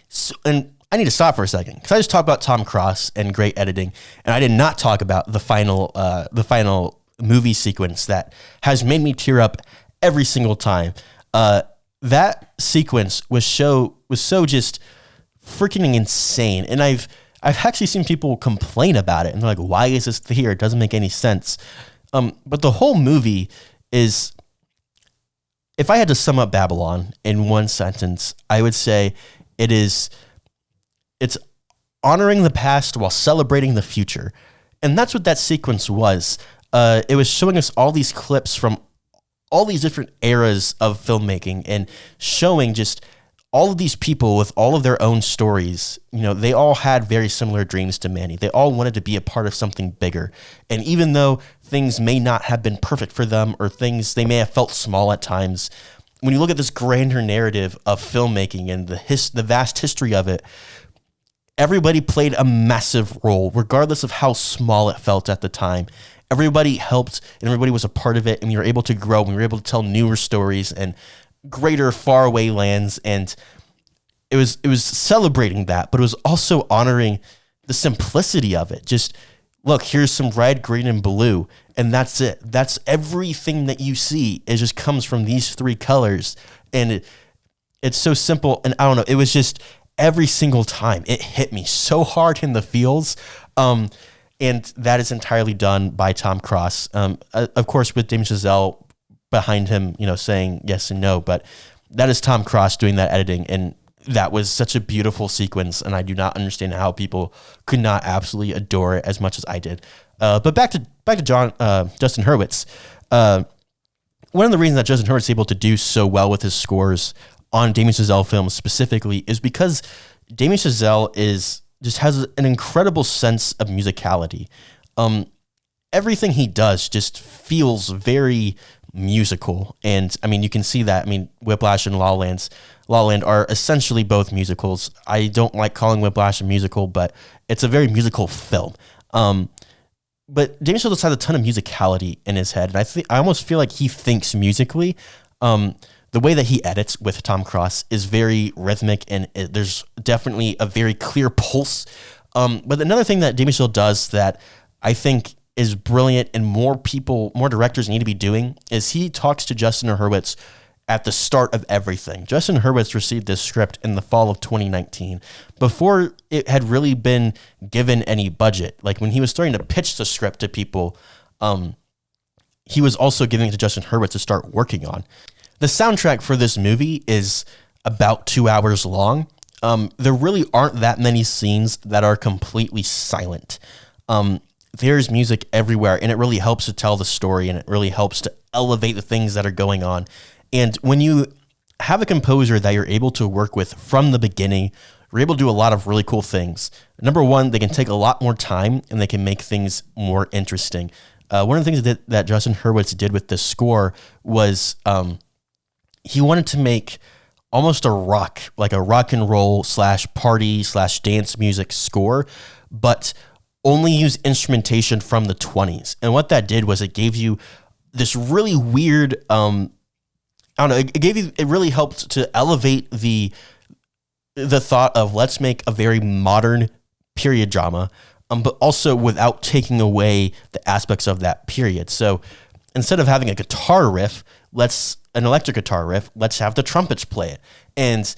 So, and I need to stop for a second because I just talked about Tom Cross and great editing, and I did not talk about the final movie sequence that has made me tear up every single time. That sequence was so just freaking insane, and I've actually seen people complain about it, and they're like, "Why is this here? It doesn't make any sense." But the whole movie is, if I had to sum up Babylon in one sentence, I would say it's honoring the past while celebrating the future. And that's what that sequence was. It was showing us all these clips from all these different eras of filmmaking and showing just all of these people with all of their own stories. You know, they all had very similar dreams to Manny. They all wanted to be a part of something bigger. And even though things may not have been perfect for them, or things they may have felt small at times, when you look at this grander narrative of filmmaking and the vast history of it, everybody played a massive role, regardless of how small it felt at the time. Everybody helped, and everybody was a part of it, and we were able to grow, and we were able to tell newer stories and greater faraway lands. And it was celebrating that, but it was also honoring the simplicity of it. Just look, here's some red, green, and blue, and that's it. That's everything that you see. It just comes from these three colors, and it's so simple. And I don't know, it was just every single time it hit me so hard in the feels. And that is entirely done by Tom Cross. Of course, with Damien Chazelle behind him, you know, saying yes and no, but that is Tom Cross doing that editing. And that was such a beautiful sequence. And I do not understand how people could not absolutely adore it as much as I did. But back to Justin Hurwitz. One of the reasons that Justin Hurwitz is able to do so well with his scores on Damien Chazelle films specifically is because Damien Chazelle just has an incredible sense of musicality. Everything he does just feels very musical. And I mean, you can see that. I mean, Whiplash and La La Land are essentially both musicals. I don't like calling Whiplash a musical, but it's a very musical film. But Damien Chazelle has a ton of musicality in his head. And I almost feel like he thinks musically. The way that he edits with Tom Cross is very rhythmic, and there's definitely a very clear pulse. But another thing that Damien Chazelle does that I think is brilliant and more directors need to be doing is he talks to Justin Hurwitz at the start of everything. Justin Hurwitz received this script in the fall of 2019 before it had really been given any budget. Like when he was starting to pitch the script to people, he was also giving it to Justin Hurwitz to start working on. The soundtrack for this movie is about 2 hours long. There really aren't that many scenes that are completely silent. There's music everywhere, and it really helps to tell the story, and it really helps to elevate the things that are going on. And when you have a composer that you're able to work with from the beginning, you're able to do a lot of really cool things. Number one, they can take a lot more time, and they can make things more interesting. One of the things that Justin Hurwitz did with this score was he wanted to make almost a rock and roll / party / dance music score, but only use instrumentation from the 20s. And what that did was it gave you this really weird, it really helped to elevate the thought of let's make a very modern period drama, but also without taking away the aspects of that period. So instead of having a guitar riff, an electric guitar riff, let's have the trumpets play it. And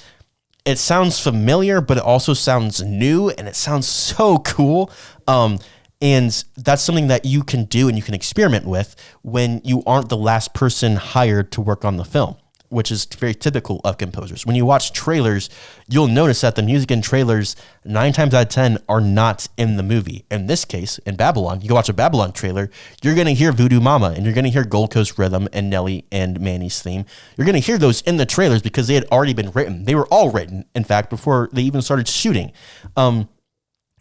it sounds familiar, but it also sounds new, and it sounds so cool. And that's something that you can do and you can experiment with when you aren't the last person hired to work on the film, which is very typical of composers. When you watch trailers, you'll notice that the music in trailers 9 times out of 10 are not in the movie. In this case, in Babylon, you go watch a Babylon trailer, you're going to hear Voodoo Mama, and you're going to hear Gold Coast Rhythm and Nelly and Manny's theme. You're going to hear those in the trailers because they had already been written. They were all written, in fact, before they even started shooting.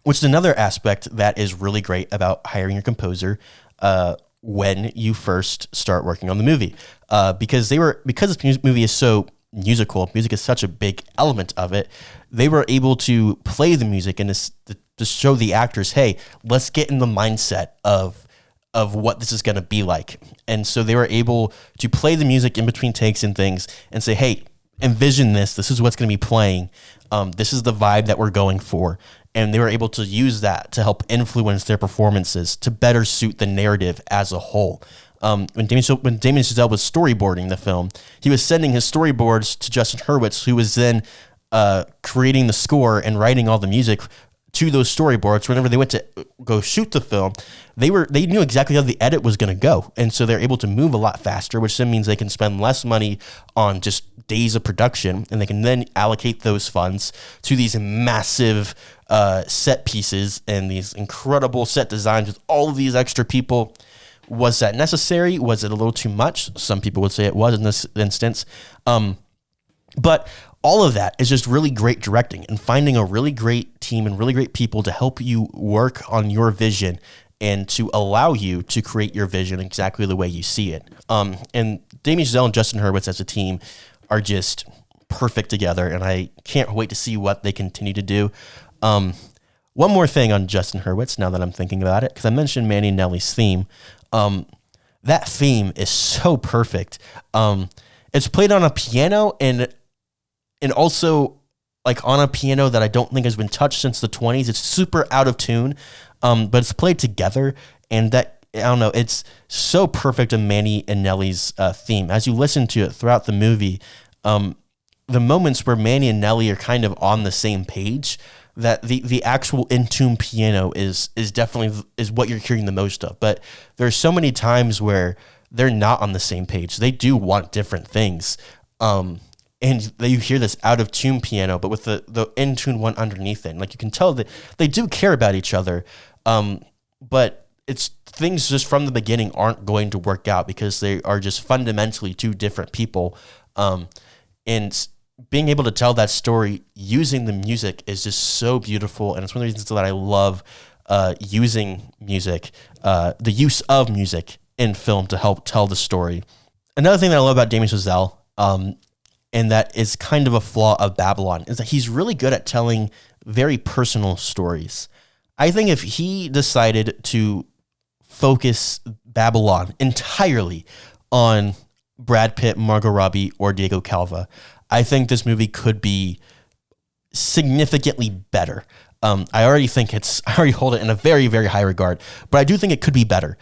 Which is another aspect that is really great about hiring your composer when you first start working on the movie. Because this movie is so musical, music is such a big element of it, they were able to play the music and to show the actors, hey, let's get in the mindset of what this is going to be like. And so they were able to play the music in between takes and things and say, hey, envision this. This is what's going to be playing. This is the vibe that we're going for. And they were able to use that to help influence their performances to better suit the narrative as a whole. When Damien Chazelle was storyboarding the film, he was sending his storyboards to Justin Hurwitz, who was then creating the score and writing all the music to those storyboards. Whenever they went to go shoot the film, they knew exactly how the edit was going to go, and so they're able to move a lot faster, which then means they can spend less money on just days of production, and they can then allocate those funds to these massive set pieces and these incredible set designs with all of these extra people. Was that necessary? Was it a little too much? Some people would say it was in this instance. But all of that is just really great directing and finding a really great team and really great people to help you work on your vision and to allow you to create your vision exactly the way you see it. And Damien Chazelle and Justin Hurwitz as a team are just perfect together, and I can't wait to see what they continue to do. One more thing on Justin Hurwitz, now that I'm thinking about it, because I mentioned Manny and Nelly's theme. That theme is so perfect. It's played on a piano and also like on a piano that I don't think has been touched since the 20s. It's super out of tune, but it's played together, and that, I don't know, it's so perfect in Manny and Nelly's theme. As you listen to it throughout the movie, the moments where Manny and Nelly are kind of on the same page, that the actual in-tune piano is definitely is what you're hearing the most of. But there's so many times where they're not on the same page. They do want different things. And you hear this out of tune piano, but with the in tune one underneath it. And like you can tell that they do care about each other. But it's things just from the beginning aren't going to work out because they are just fundamentally two different people. And being able to tell that story using the music is just so beautiful. And it's one of the reasons that I love using music, the use of music in film to help tell the story. Another thing that I love about Damien Chazelle, and that is kind of a flaw of Babylon, is that he's really good at telling very personal stories. I think if he decided to focus Babylon entirely on Brad Pitt, Margot Robbie, or Diego Calva, I think this movie could be significantly better. I already hold it in a very, very high regard, but I do think it could be better,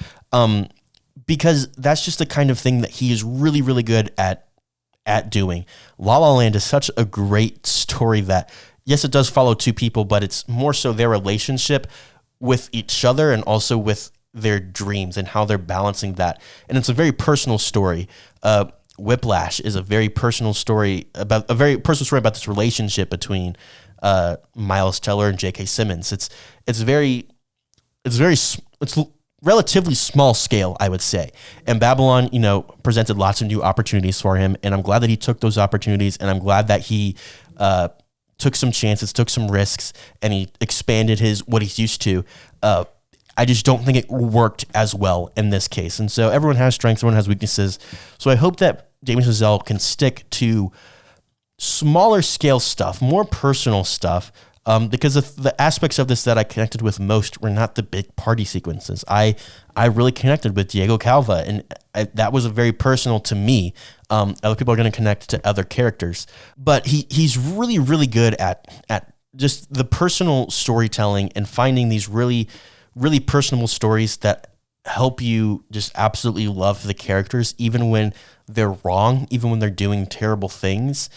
because that's just the kind of thing that he is really, really good at doing. La La Land is such a great story that, yes, it does follow two people, but it's more so their relationship with each other and also with their dreams and how they're balancing that. And it's a very personal story. Whiplash is a very personal story about this relationship between Miles Teller and J.K. Simmons. It's relatively small scale, I would say. And Babylon, presented lots of new opportunities for him, and I'm glad that he took those opportunities, and I'm glad that he took some chances, took some risks, and he expanded what he's used to. I just don't think it worked as well in this case. And so everyone has strengths, everyone has weaknesses. So I hope that Damien Chazelle can stick to smaller scale stuff, more personal stuff, because the aspects of this that I connected with most were not the big party sequences. I really connected with Diego Calva, and that was very personal to me. Other people are going to connect to other characters, but he's really, really good at just the personal storytelling and finding these really, really personable stories that help you just absolutely love the characters, even when they're wrong, even when they're doing terrible things.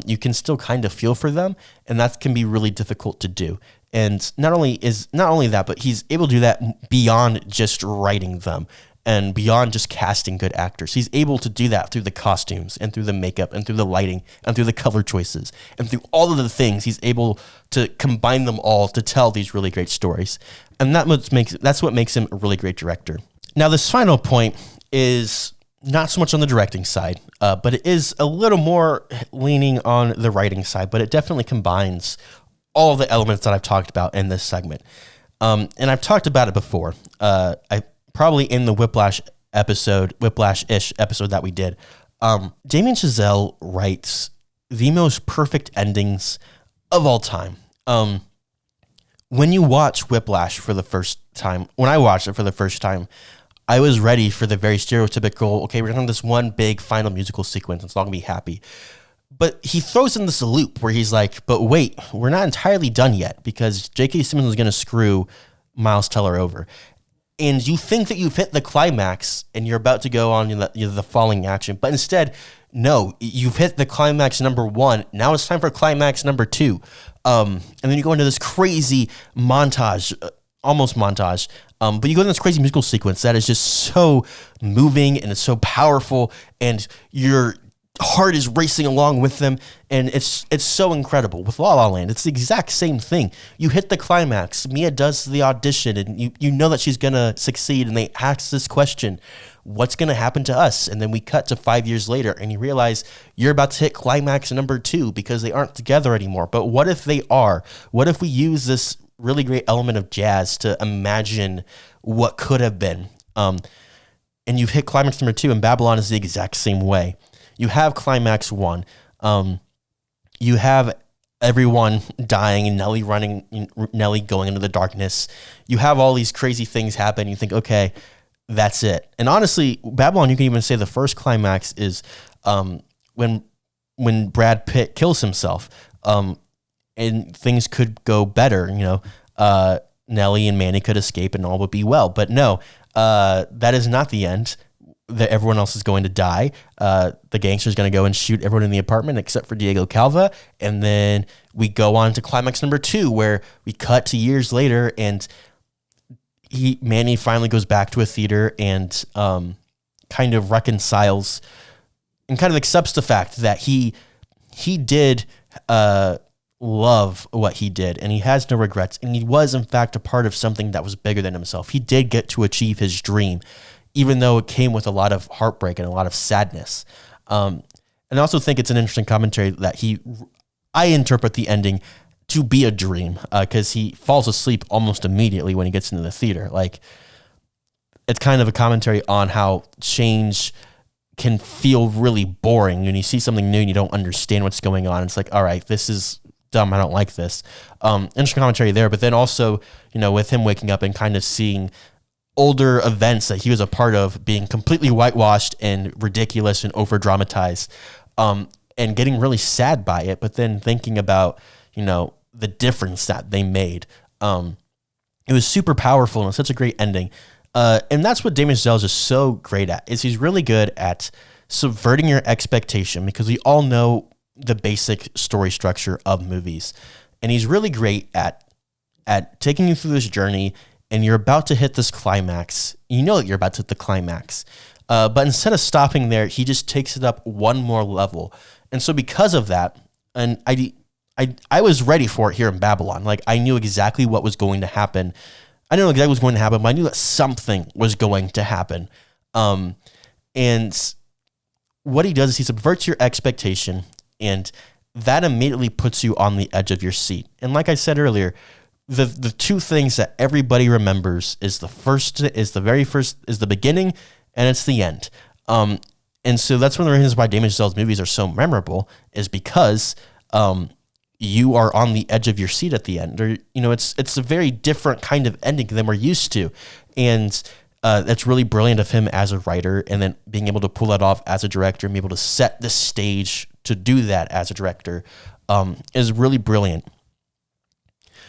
You can still kind of feel for them, and that can be really difficult to do. And not only that, but he's able to do that beyond just writing them and beyond just casting good actors. He's able to do that through the costumes and through the makeup and through the lighting and through the color choices and through all of the things. He's able to combine them all to tell these really great stories. And that's what makes him a really great director. Now, this final point is not so much on the directing side, but it is a little more leaning on the writing side, but it definitely combines all the elements that I've talked about in this segment. And I've talked about it before. I probably in the Whiplash-ish episode that we did. Damien Chazelle writes the most perfect endings of all time. When you watch Whiplash for the first time, when I watched it for the first time, I was ready for the very stereotypical, okay, we're going to have this one big final musical sequence. It's all going to be happy. But he throws in this loop where he's like, but wait, we're not entirely done yet because J.K. Simmons is going to screw Miles Teller over. And you think that you've hit the climax and you're about to go on the falling action. But instead, no, you've hit the climax number 1. Now it's time for climax number 2. And then you go into this crazy montage, almost montage. But you go into this crazy musical sequence that is just so moving and it's so powerful. And your heart is racing along with them, and it's so incredible. With La La Land, it's the exact same thing. You hit the climax, Mia does the audition, and you know that she's gonna succeed, and they ask this question, what's gonna happen to us? And then we cut to 5 years later, and you realize you're about to hit climax number 2 because they aren't together anymore. But what if they are? What if we use this really great element of jazz to imagine what could have been? And you've hit climax number 2, and Babylon is the exact same way. You have climax 1. You have everyone dying and Nellie going into the darkness. You have all these crazy things happen. You think, okay, that's it. And honestly, Babylon, you can even say the first climax is when Brad Pitt kills himself, and things could go better. Nellie and Manny could escape and all would be well. But no, that is not the end. That everyone else is going to die. The gangster's going to go and shoot everyone in the apartment except for Diego Calva. And then we go on to climax number 2, where we cut to years later, and Manny finally goes back to a theater and kind of reconciles and kind of accepts the fact that he did love what he did, and he has no regrets. And he was, in fact, a part of something that was bigger than himself. He did get to achieve his dream, even though it came with a lot of heartbreak and a lot of sadness. And I also think it's an interesting commentary that I interpret the ending to be a dream, because he falls asleep almost immediately when he gets into the theater. Like, it's kind of a commentary on how change can feel really boring when you see something new and you don't understand what's going on. It's like, all right, this is dumb. I don't like this. Interesting commentary there. But then also, with him waking up and kind of seeing older events that he was a part of being completely whitewashed and ridiculous and over dramatized, and getting really sad by it, but then thinking about, the difference that they made. It was super powerful and it was such a great ending. And that's what Damien Chazelle is just so great at, is he's really good at subverting your expectation, because we all know the basic story structure of movies. And he's really great at taking you through this journey, and you're about to hit this climax. You know that you're about to hit the climax. But instead of stopping there, he just takes it up one more level. And so because of that, and I was ready for it here in Babylon. Like, I knew exactly what was going to happen. I didn't know exactly what was going to happen, but I knew that something was going to happen. And what he does is he subverts your expectation, and that immediately puts you on the edge of your seat. And like I said earlier, the two things that everybody remembers is the beginning, and it's the end. And so that's one of the reasons why Damien Chazelle's movies are so memorable, is because you are on the edge of your seat at the end. Or, it's a very different kind of ending than we're used to. And that's really brilliant of him as a writer, and then being able to pull that off as a director and be able to set the stage to do that as a director is really brilliant.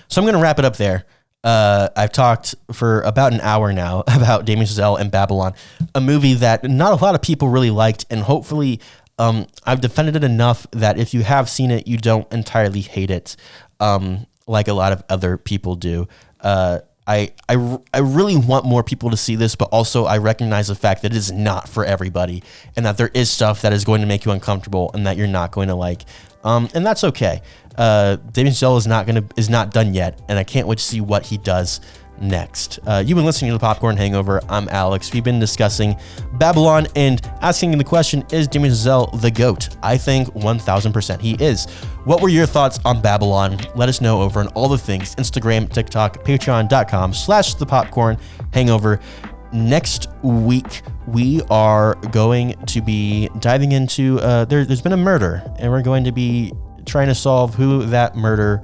So I'm going to wrap it up there. I've talked for about an hour now about Damien Chazelle and Babylon, a movie that not a lot of people really liked, and hopefully I've defended it enough that if you have seen it, you don't entirely hate it like a lot of other people do. I really want more people to see this, but also I recognize the fact that it is not for everybody, and that there is stuff that is going to make you uncomfortable and that you're not going to like. And that's okay. Damien Chazelle is not done yet, and I can't wait to see what he does next. You've been listening to The Popcorn Hangover. I'm Alex. We've been discussing Babylon and asking the question, is Damien Chazelle the GOAT? I think 1000% he is. What were your thoughts on Babylon? Let us know over on all the things: Instagram, TikTok, patreon.com/thepopcornhangover. Next week, we are going to be diving into, there's been a murder, and we're going to be trying to solve who that murder,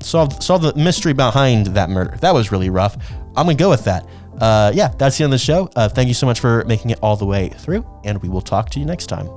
solve the mystery behind that murder. That was really rough. I'm going to go with that. That's the end of the show. Thank you so much for making it all the way through, and we will talk to you next time.